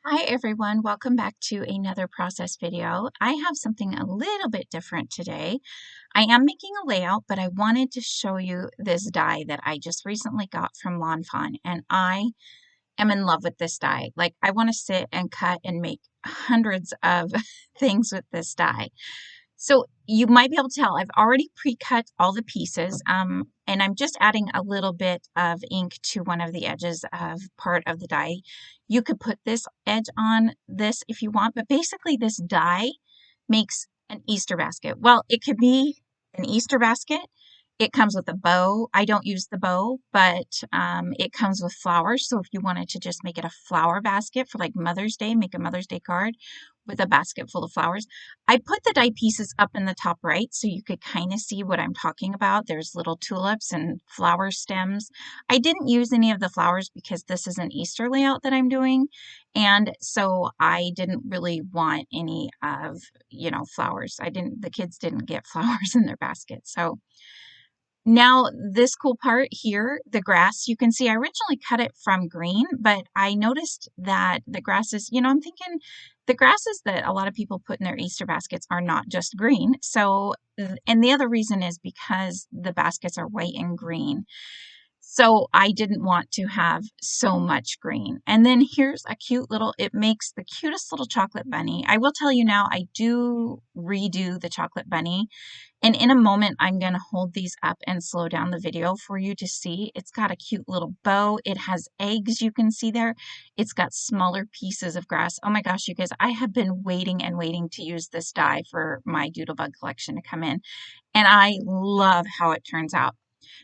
Hi everyone, welcome back to another process video. I have something a little bit different today. I am making a layout, but I wanted to show you this die that I just recently got from Fawn, and I am in love with this die. Like, I want to sit and cut and make hundreds of things with this die. So you might be able to tell I've already pre-cut all the pieces, and I'm just adding a little bit of ink to one of the edges of part of the die. You could put this edge on this if you want, but basically this die makes an Easter basket. Well, it could be an Easter basket. It comes with a bow. I don't use the bow, but it comes with flowers. So if you wanted to just make it a flower basket for like Mother's Day, make a Mother's Day card with a basket full of flowers. I put the die pieces up in the top right so you could kind of see what I'm talking about. There's little tulips and flower stems. I didn't use any of the flowers because this is an Easter layout that I'm doing. And so I didn't really want any of, flowers. The kids didn't get flowers in their basket. So now this cool part here, the grass, you can see I originally cut it from green, but I noticed that the grasses, I'm thinking the grasses that a lot of people put in their Easter baskets are not just green. So, and the other reason is because the baskets are white and green. So I didn't want to have so much green. And then here's a cute little, it makes the cutest little chocolate bunny. I will tell you now, I do redo the chocolate bunny. And in a moment, I'm going to hold these up and slow down the video for you to see. It's got a cute little bow. It has eggs, you can see there. It's got smaller pieces of grass. Oh my gosh, you guys, I have been waiting and waiting to use this die for my Doodlebug collection to come in. And I love how it turns out.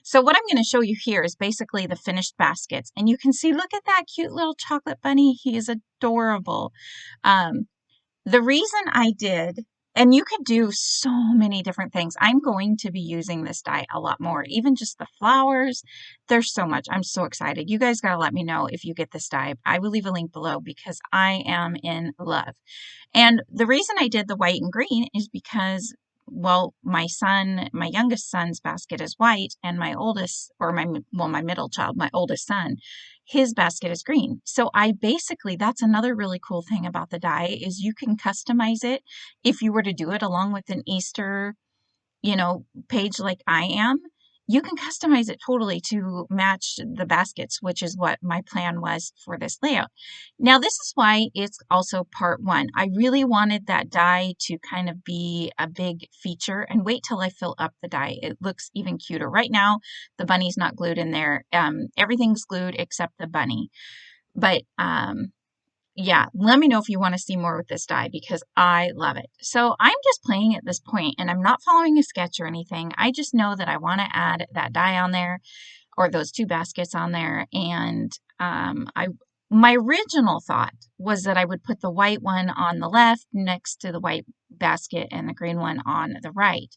So what I'm going to show you here is basically the finished baskets. And you can see, look at that cute little chocolate bunny. He is adorable. The reason I did, and you could do so many different things. I'm going to be using this die a lot more, even just the flowers. There's so much. I'm so excited. You guys got to let me know if you get this die. I will leave a link below because I am in love. And the reason I did the white and green is because, well, my youngest son's basket is white, and my oldest, or my middle child, my oldest son, his basket is green. So that's another really cool thing about the die is you can customize it if you were to do it along with an Easter, page like I am. You can customize it totally to match the baskets, which is what my plan was for this layout. Now, this is why it's also part one. I really wanted that die to kind of be a big feature, and wait till I fill up the die. It looks even cuter. Right now, the bunny's not glued in there. Everything's glued except the bunny. But yeah, let me know if you want to see more with this die because I love it. So I'm just playing at this point and I'm not following a sketch or anything. I just know that I want to add that die on there or those two baskets on there. And my original thought was that I would put the white one on the left next to the white basket and the green one on the right.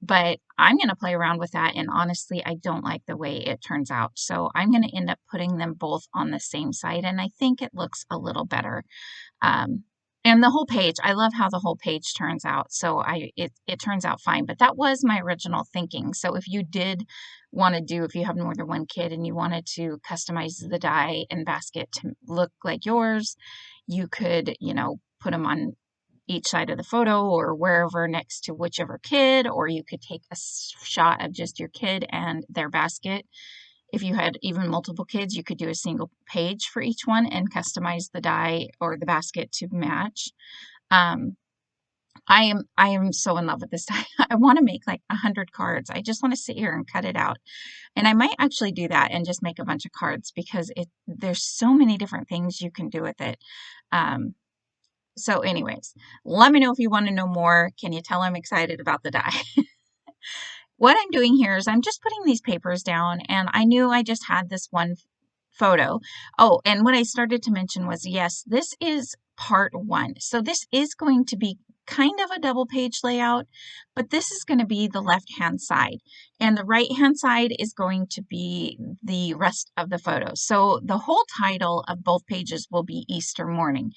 But I'm going to play around with that, and honestly, I don't like the way it turns out. So I'm going to end up putting them both on the same side, and I think it looks a little better. And the whole page, I love how the whole page turns out. So it turns out fine, but that was my original thinking. So if you did want to if you have more than one kid and you wanted to customize the die and basket to look like yours, you could, put them on each side of the photo or wherever next to whichever kid, or you could take a shot of just your kid and their basket. If you had even multiple kids, you could do a single page for each one and customize the die or the basket to match. I am so in love with this die. I want to make like 100 cards. I just want to sit here and cut it out. And I might actually do that and just make a bunch of cards because there's so many different things you can do with it. So anyways, let me know if you want to know more. Can you tell I'm excited about the die? What I'm doing here is I'm just putting these papers down, and I knew I just had this one photo. Oh, and what I started to mention was, yes, this is part one. So this is going to be kind of a double page layout, but this is going to be the left-hand side, and the right-hand side is going to be the rest of the photos. So the whole title of both pages will be Easter morning.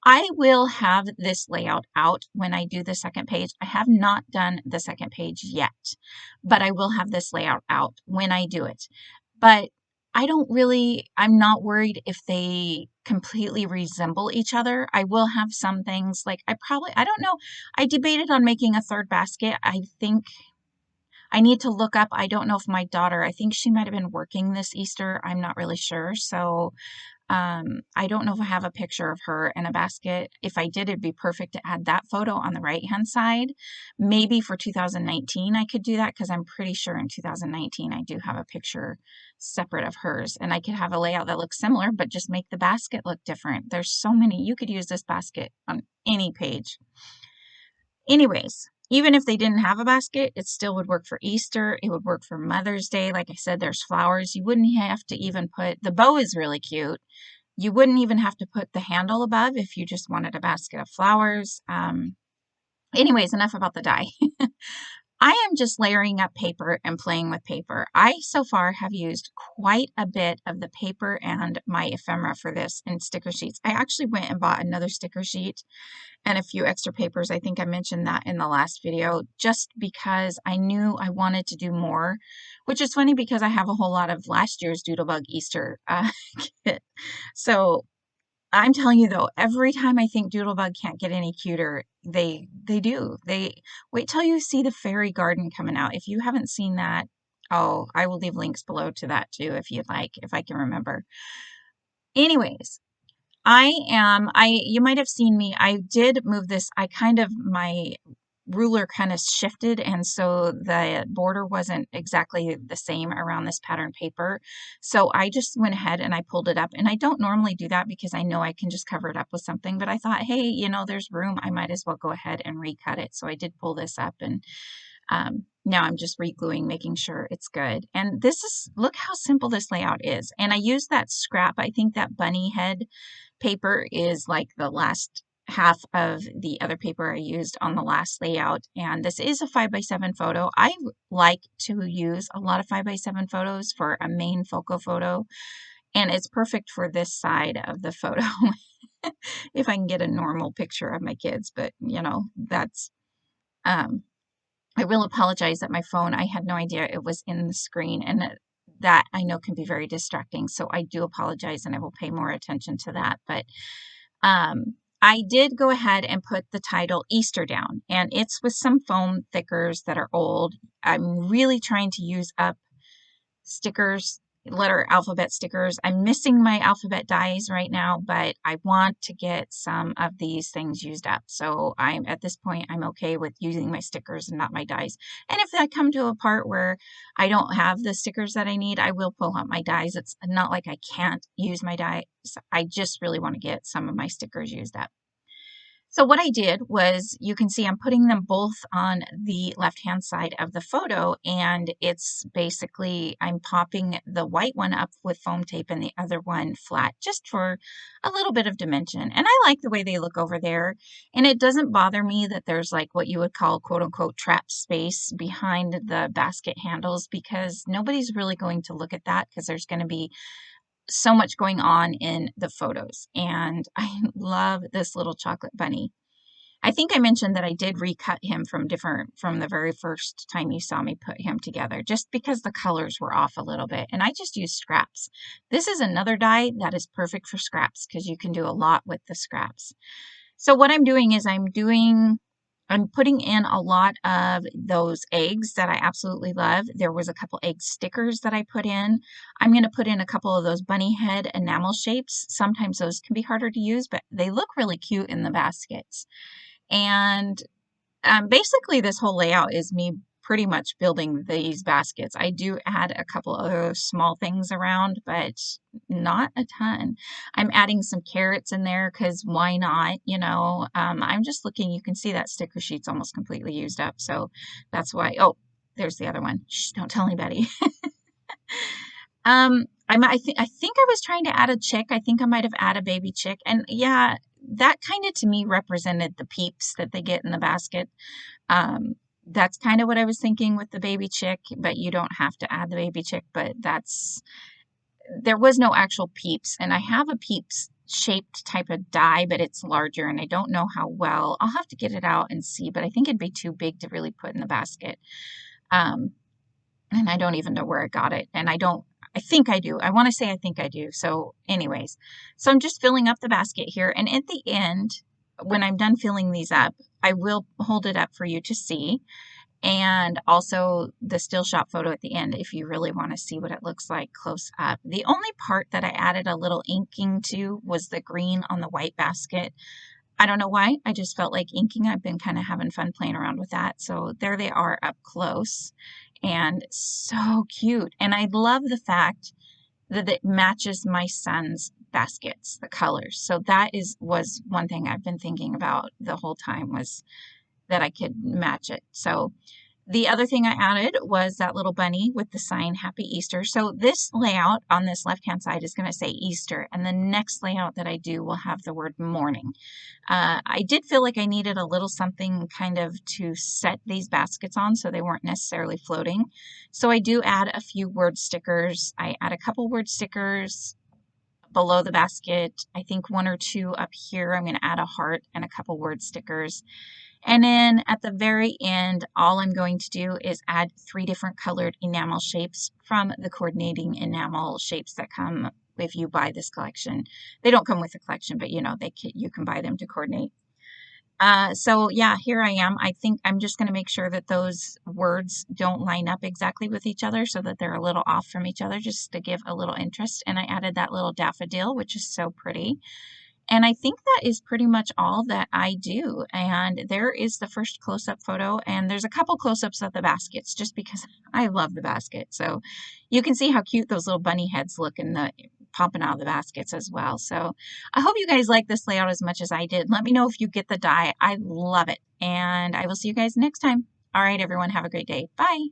I will have this layout out when I do the second page. I have not done the second page yet, but I will have this layout out when I do it. But I'm not worried if they completely resemble each other. I will have some things like I don't know. I debated on making a third basket. I think I need to look up. I don't know if my daughter, I think she might have been working this Easter. I'm not really sure. So I don't know if I have a picture of her in a basket. If I did, it'd be perfect to add that photo on the right-hand side. Maybe for 2019, I could do that because I'm pretty sure in 2019, I do have a picture separate of hers. And I could have a layout that looks similar, but just make the basket look different. There's so many. You could use this basket on any page. Anyways, even if they didn't have a basket, it still would work for Easter. It would work for Mother's Day. Like I said, there's flowers. You wouldn't have to even put, the bow is really cute. You wouldn't even have to put the handle above if you just wanted a basket of flowers. Anyways, enough about the die. I am just layering up paper and playing with paper. I so far have used quite a bit of the paper and my ephemera for this and sticker sheets. I actually went and bought another sticker sheet and a few extra papers. I think I mentioned that in the last video, just because I knew I wanted to do more, which is funny because I have a whole lot of last year's Doodlebug Easter kit. So I'm telling you though, every time I think Doodlebug can't get any cuter, they do. They wait till you see the fairy garden coming out. If you haven't seen that, oh, I will leave links below to that too if you'd like, if I can remember. Anyways, you might have seen me. I did move this. My ruler kind of shifted, and so the border wasn't exactly the same around this pattern paper. So I just went ahead and I pulled it up, and I don't normally do that because I know I can just cover it up with something, but I thought, hey, there's room. I might as well go ahead and recut it. So I did pull this up, and now I'm just re-gluing, making sure it's good. And look how simple this layout is. And I used that scrap. I think that bunny head paper is like the last half of the other paper I used on the last layout. And this is a 5x7 photo. I like to use a lot of 5x7 photos for a main focal photo. And it's perfect for this side of the photo. If I can get a normal picture of my kids, but that's, I will apologize that my phone, I had no idea it was in the screen, and that I know can be very distracting. So I do apologize, and I will pay more attention to that. But I did go ahead and put the title Easter down, and it's with some foam thickers that are old. I'm really trying to use up stickers, letter alphabet stickers. I'm missing my alphabet dies right now, but I want to get some of these things used up. So at this point, I'm okay with using my stickers and not my dies. And if I come to a part where I don't have the stickers that I need, I will pull out my dies. It's not like I can't use my dies. I just really want to get some of my stickers used up. So what I did was, you can see I'm putting them both on the left-hand side of the photo, and it's basically, I'm popping the white one up with foam tape and the other one flat, just for a little bit of dimension. And I like the way they look over there, and it doesn't bother me that there's like what you would call quote-unquote trap space behind the basket handles, because nobody's really going to look at that because there's going to be so much going on in the photos. And I love this little chocolate bunny. I think I mentioned that I did recut him from the very first time you saw me put him together, just because the colors were off a little bit. And I just used scraps. This is another die that is perfect for scraps because you can do a lot with the scraps. So what I'm doing is I'm putting in a lot of those eggs that I absolutely love. There was a couple egg stickers that I put in. I'm going to put in a couple of those bunny head enamel shapes. Sometimes those can be harder to use, but they look really cute in the baskets. And basically this whole layout is me pretty much building these baskets. I do add a couple other small things around, but not a ton. I'm adding some carrots in there because why not? I'm just looking, you can see that sticker sheet's almost completely used up. So that's why, oh, there's the other one. Shh, don't tell anybody. I think I was trying to add a chick. I think I might have added a baby chick. And yeah, that kind of to me represented the peeps that they get in the basket. That's kind of what I was thinking with the baby chick, but you don't have to add the baby chick, but there was no actual peeps. And I have a peeps shaped type of die, but it's larger, and I don't know how well. I'll have to get it out and see, but I think it'd be too big to really put in the basket. And I don't even know where I got it. And I think I do. I want to say I think I do. So anyways, so I'm just filling up the basket here. And at the end, when I'm done filling these up, I will hold it up for you to see. And also the still shot photo at the end if you really want to see what it looks like close up. The only part that I added a little inking to was the green on the white basket. I don't know why. I just felt like inking. I've been kind of having fun playing around with that. So there they are up close and so cute. And I love the fact that it matches my son's baskets, the colors. So that was one thing I've been thinking about the whole time was that I could match it. So the other thing I added was that little bunny with the sign Happy Easter. So this layout on this left-hand side is going to say Easter, and the next layout that I do will have the word morning. I did feel like I needed a little something kind of to set these baskets on so they weren't necessarily floating. So I do add a few word stickers. I add a couple word stickers below the basket. I think one or two up here. I'm going to add a heart and a couple word stickers. And then at the very end, all I'm going to do is add 3 different colored enamel shapes from the coordinating enamel shapes that come if you buy this collection. They don't come with the collection, but you know, you can buy them to coordinate. So yeah, here I am. I think I'm just going to make sure that those words don't line up exactly with each other so that they're a little off from each other just to give a little interest. And I added that little daffodil, which is so pretty. And I think that is pretty much all that I do. And there is the first close-up photo, and there's a couple close-ups of the baskets just because I love the basket. So you can see how cute those little bunny heads look in the popping out of the baskets as well. So I hope you guys like this layout as much as I did. Let me know if you get the die. I love it. And I will see you guys next time. All right, everyone, have a great day. Bye.